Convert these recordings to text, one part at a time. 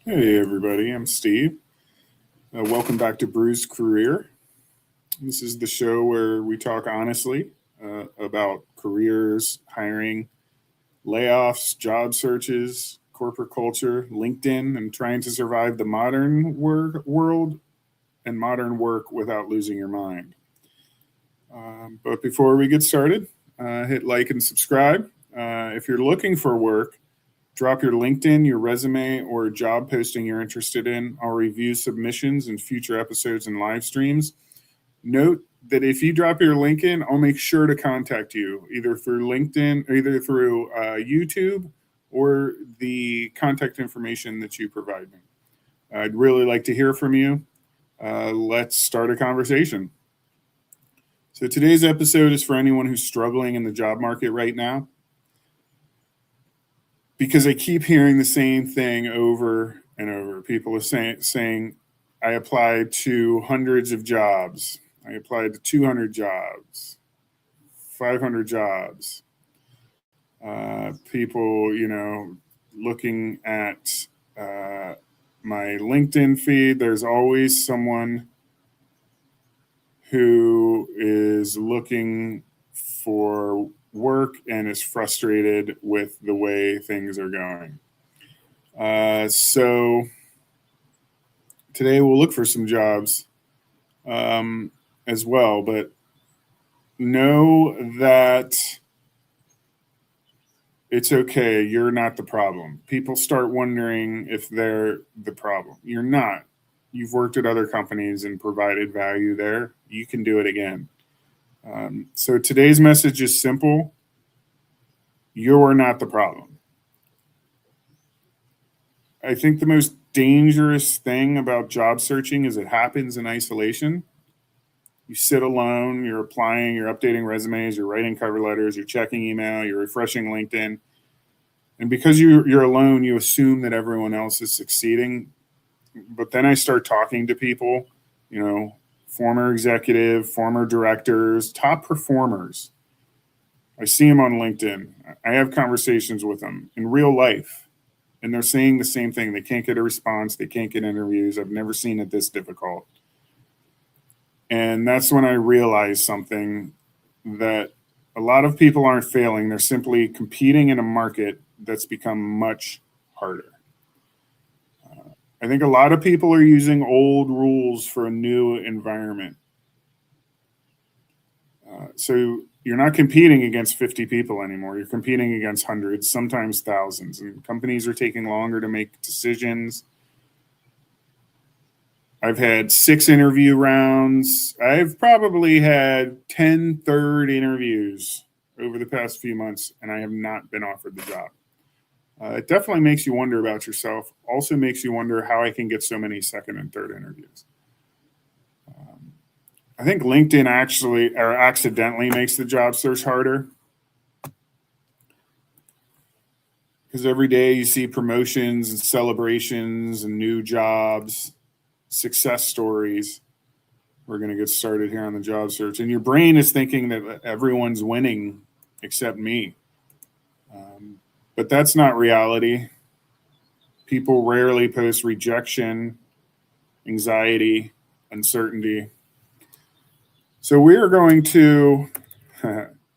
Hey everybody, I'm Steve. Welcome back to Bruised Career. This is the show where we talk honestly about careers, hiring, layoffs, job searches, corporate culture, LinkedIn, and trying to survive the modern world and modern work without losing your mind. But before we get started, hit like and subscribe. If you're looking for work, drop your LinkedIn, your resume, or a job posting you're interested in. I'll review submissions in future episodes and live streams. Note that if you drop your LinkedIn, I'll make sure to contact you either through LinkedIn, or either through YouTube, or the contact information that you provide me. I'd really like to hear from you. Let's start a conversation. So today's episode is for anyone who's struggling in the job market right now, because I keep hearing the same thing over and over. People are saying I applied to hundreds of jobs. I applied to 200 jobs, 500 jobs. People, looking at my LinkedIn feed, there's always someone who is looking for work and is frustrated with the way things are going. So today we'll look for some jobs as well, but know that it's okay. You're not the problem. People start wondering if they're the problem. You're not. You've worked at other companies and provided value there. You can do it again. So today's message is simple. You're not the problem. I think the most dangerous thing about job searching is it happens in isolation. You sit alone, you're applying, you're updating resumes, you're writing cover letters, you're checking email, you're refreshing LinkedIn. And because you're alone, you assume that everyone else is succeeding. But then I start talking to people, former executive, former directors, top performers. I see them on LinkedIn. I have conversations with them in real life, and they're saying the same thing. They can't get a response. They can't get interviews. I've never seen it this difficult. And that's when I realized something, that a lot of people aren't failing. They're simply competing in a market that's become much harder. I think a lot of people are using old rules for a new environment. So you're not competing against 50 people anymore. You're competing against hundreds, sometimes thousands. And companies are taking longer to make decisions. I've had 6 interview rounds. I've probably had 10 third interviews over the past few months, and I have not been offered the job. It definitely makes you wonder about yourself. Also makes you wonder how I can get so many second and third interviews. I think LinkedIn actually or accidentally makes the job search harder, because every day you see promotions and celebrations and new jobs, success stories. We're going to get started here on the job search. And your brain is thinking that everyone's winning except me. But that's not reality. People rarely post rejection, anxiety, uncertainty. So we are going to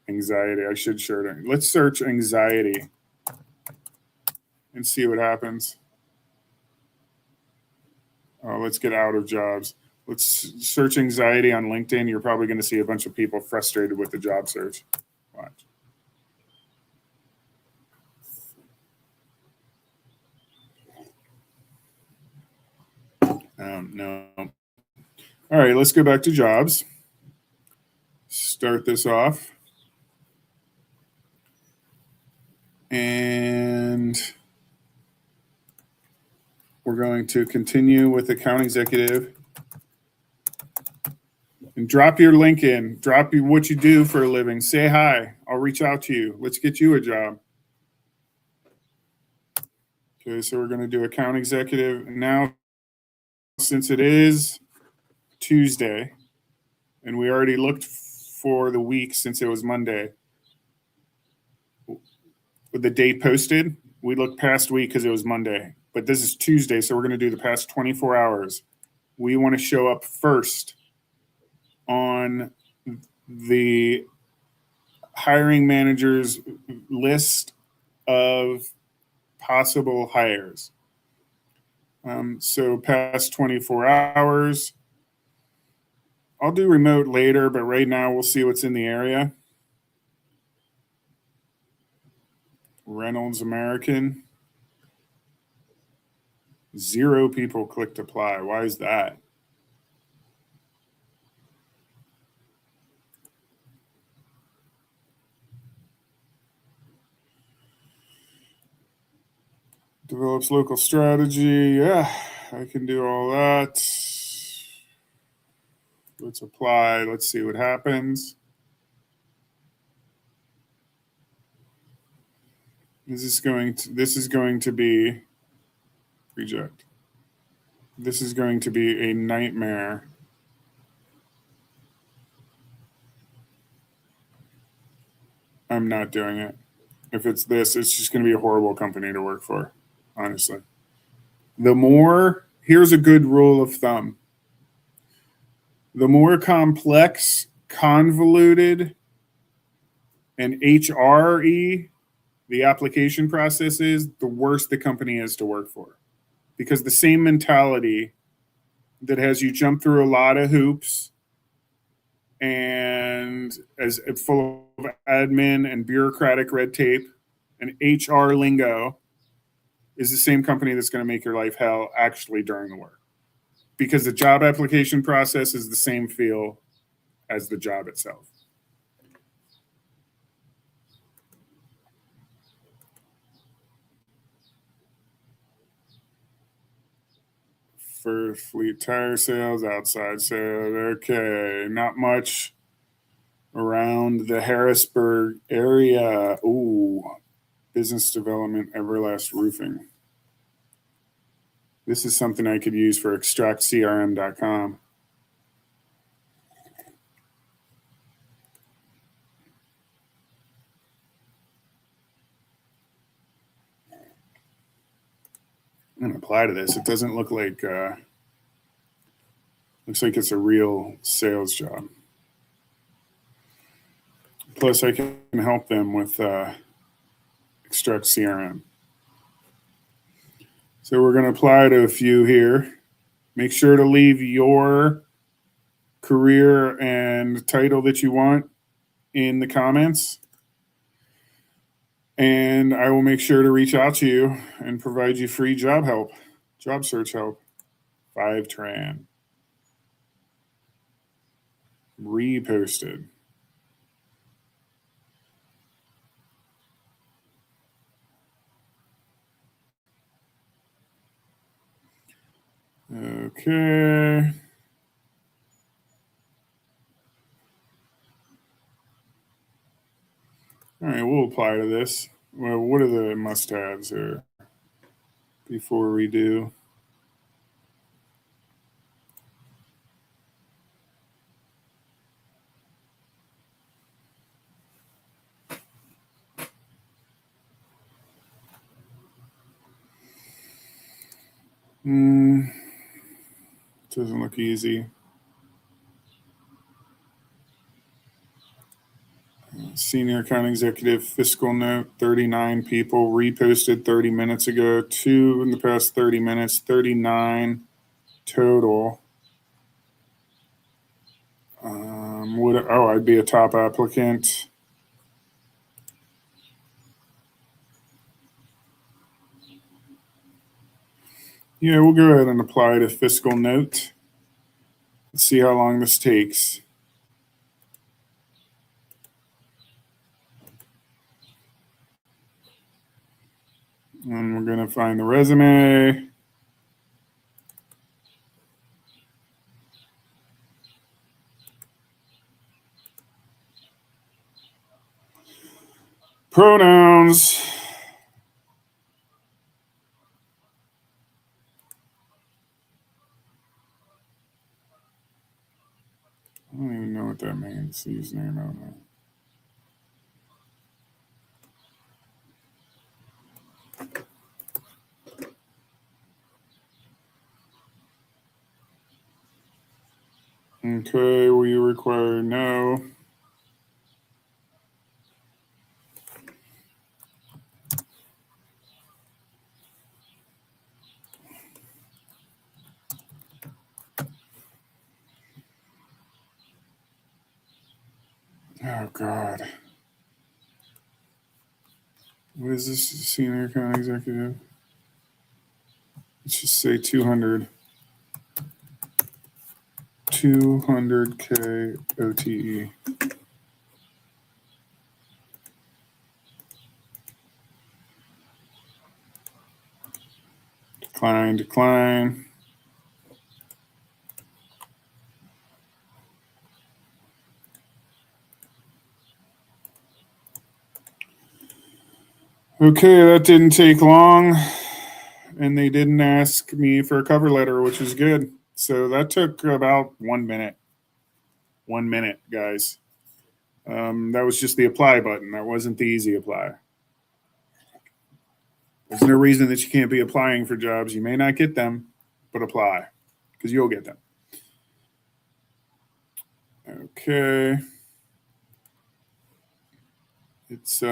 anxiety. I should share it. Let's search anxiety and see what happens. Let's get out of jobs. Let's search anxiety on LinkedIn. You're probably going to see a bunch of people frustrated with the job search. Watch. No. All right, let's go back to jobs. Start this off. And we're going to continue with account executive. And drop your link in. Drop what you do for a living. Say hi. I'll reach out to you. Let's get you a job. Okay, so we're going to do account executive. Now, since it is Tuesday, and we already looked for the week since it was Monday, with the date posted, We looked past week because it was Monday, but this is Tuesday, so we're going to do the past 24 hours. We want to show up first on the hiring manager's list of possible hires. So past 24 hours. I'll do remote later, but right now we'll see what's in the area. Reynolds American. 0 people clicked apply. Why is that? Develops local strategy. Yeah, I can do all that. Let's apply. Let's see what happens. This is going to be reject. This is going to be a nightmare. I'm not doing it. If it's this, it's just going to be a horrible company to work for, honestly. Here's a good rule of thumb. The more complex, convoluted, and HRE the application process is, the worse the company is to work for. Because the same mentality that has you jump through a lot of hoops and as full of admin and bureaucratic red tape and HR lingo is the same company that's going to make your life hell actually during the work. Because the job application process is the same feel as the job itself. For fleet tire sales, outside sales, okay, not much around the Harrisburg area. Ooh, business development, Everlast Roofing. This is something I could use for extractcrm.com. I'm going to apply to this. It doesn't look like, looks like it's a real sales job. Plus, I can help them with Extract CRM. So we're going to apply to a few here. Make sure to leave your career and title that you want in the comments. And I will make sure to reach out to you and provide you free job help, job search help. 5 reposted. Okay. All right, we'll apply to this. Well, what are the must-haves here before we do? Doesn't look easy. Senior account executive, fiscal note, 39 people reposted 30 minutes ago, 2 in the past 30 minutes, 39 total. I'd be a top applicant. Yeah, we'll go ahead and apply to fiscal note. Let's see how long this takes. And we're going to find the resume. Pronouns. I don't even know what that means. Username, I don't know. Okay, will you require no? Oh, God. What is this? Senior account executive? Let's just say 200. 200K OTE. Decline. Okay, that didn't take long. And they didn't ask me for a cover letter, which is good. So that took about 1 minute. 1 minute, guys. That was just the apply button. That wasn't the easy apply. There's no reason that you can't be applying for jobs. You may not get them, but apply because you'll get them. Okay. It's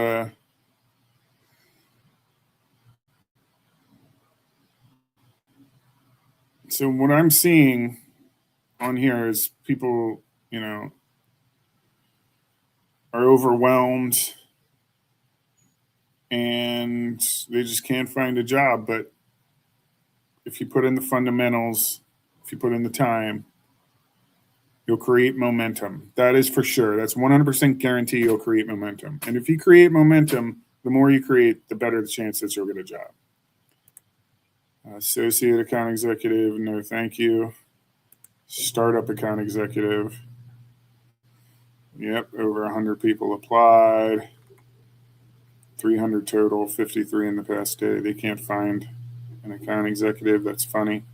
so what I'm seeing on here is people, are overwhelmed and they just can't find a job. But if you put in the fundamentals, if you put in the time, you'll create momentum. That is for sure. That's 100% guarantee you'll create momentum. And if you create momentum, the more you create, the better the chance that you'll get a job. Associate account executive, no thank you. Startup account executive. Yep, over 100 people applied. 300 total, 53 in the past day. They can't find an account executive. That's funny.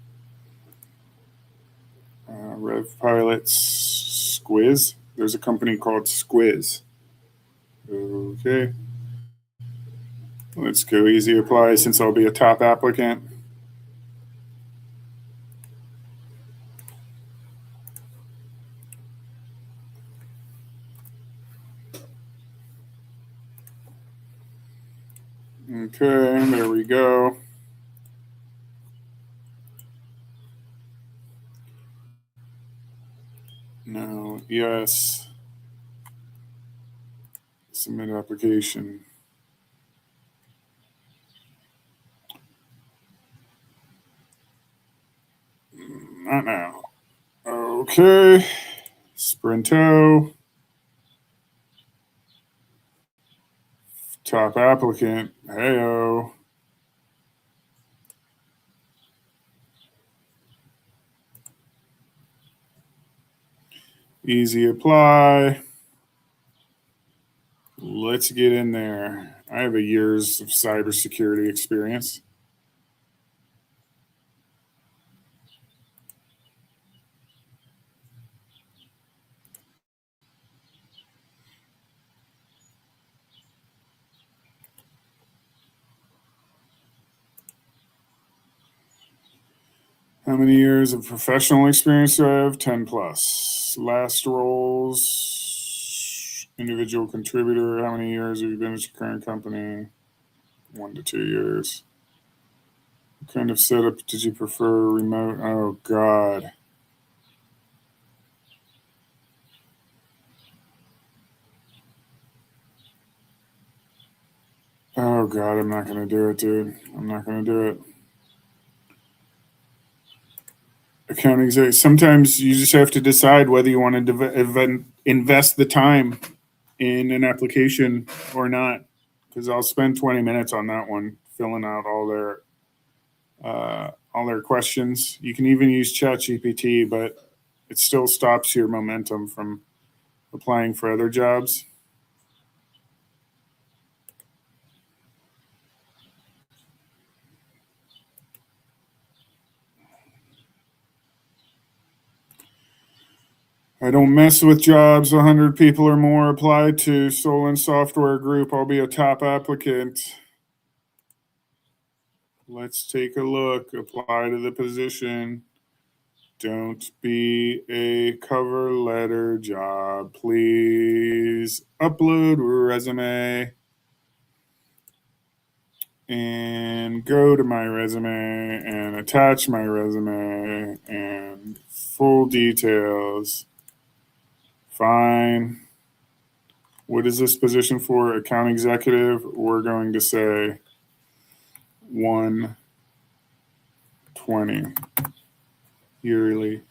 Rev Pilots, Squiz. There's a company called Squiz. Okay. Let's go easy apply since I'll be a top applicant. Okay, there we go. No, yes. Submit application. Not now. Okay. Sprinto. Top applicant. Heyo. Easy apply. Let's get in there. I have a years of cybersecurity experience. How many years of professional experience do I have? 10 plus. Last roles, individual contributor. How many years have you been at your current company? 1 to 2 years. What kind of setup did you prefer? Remote? Oh, God. Oh, God, I'm not going to do it, dude. I'm not going to do it. Account exec. Sometimes you just have to decide whether you want to invest the time in an application or not. Because I'll spend 20 minutes on that one, filling out all their questions. You can even use ChatGPT, but it still stops your momentum from applying for other jobs. I don't mess with jobs 100 people or more apply to. Solon Software Group. I'll be a top applicant. Let's take a look. Apply to the position. Don't be a cover letter job. Please upload resume and go to my resume and attach my resume and full details. Fine. What is this position for? Account executive. We're going to say 120 yearly.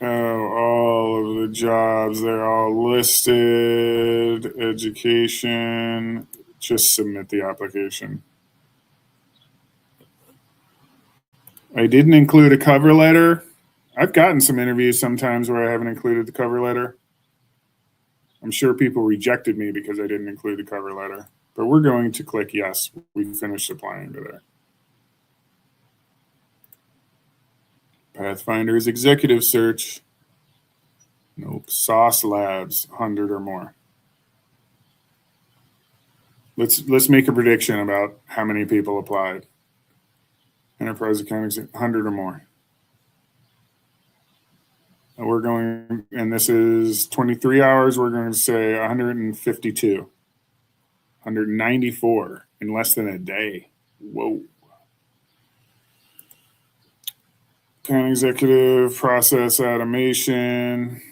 Oh, all of the jobs, they're all listed. Education. Just submit the application. I didn't include a cover letter. I've gotten some interviews sometimes where I haven't included the cover letter. I'm sure people rejected me because I didn't include the cover letter. But we're going to click yes. We finished applying to there. Pathfinder's executive search. Nope. Sauce Labs, 100 or more. Let's make a prediction about how many people applied. Enterprise accounting, 100 or more. And we're going, and this is 23 hours. We're going to say 152, 194 in less than a day. Whoa. Account executive, process automation.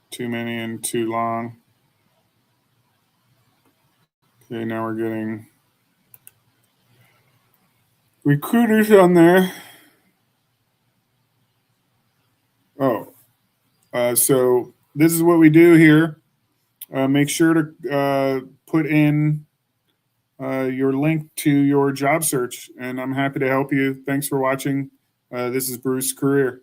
Too many and too long. Okay, now we're getting recruiters on there. Oh, so this is what we do here. Make sure to put in your link to your job search, and I'm happy to help you. Thanks for watching. This is Bruised Career.